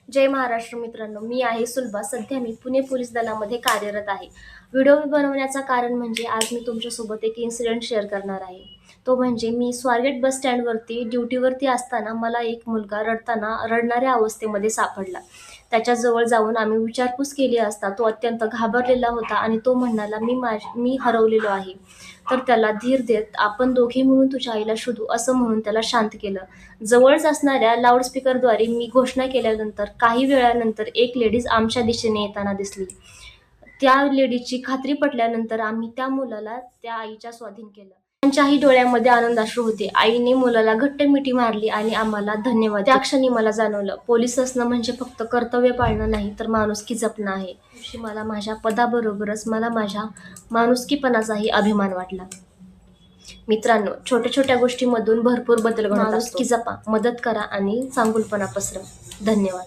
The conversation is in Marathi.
जय महाराष्ट्र मित्रांनो, मी आहे सुलभा. सध्या मी पुणे पोलीस दलामध्ये कार्यरत आहे. व्हिडिओ बनवण्याचं कारण म्हणजे आज मी तुमच्यासोबत एक इन्सिडेंट शेअर करणार आहे. तो म्हणजे मी स्वारगेट बस स्टँडवरती ड्युटीवरती असताना मला एक मुलगा रडणाऱ्या अवस्थेमध्ये सापडला. त्याच्याजवळ जाऊन आम्ही विचारपूस केली असता तो अत्यंत घाबरलेला होता आणि तो म्हणाला, मी हरवलेलो आहे. तर त्याला धीर देत आपण दोघे मिळून तुझ्या आईला शोधू असं म्हणून त्याला शांत केलं. जवळच असणाऱ्या लाऊडस्पीकरद्वारे मी घोषणा केल्यानंतर काही वेळानंतर एक लेडीज आमच्या दिशेने येताना दिसली. त्या लेडीजची खात्री पटल्यानंतर आम्ही त्या मुलाला त्या आईच्या स्वाधीन केलं. त्यांच्याही डोळ्यामध्ये आनंदाश्रू होते. आईने मुलाला घट्ट मिठी मारली आणि आम्हाला धन्यवाद. त्या क्षणी मला जाणवलं, पोलीस असणं म्हणजे फक्त कर्तव्य पाळणं नाही, तर माणुसकी जपणं आहे. मला माझ्या पदाबरोबरच मला माझ्या माणुसकीपणाचाही अभिमान वाटला. मित्रांनो, छोट्या छोट्या गोष्टीमधून भरपूर बदल घडत असतो. माणुसकी जपा, मदत करा आणि चांगुलपणा पसरवा. धन्यवाद.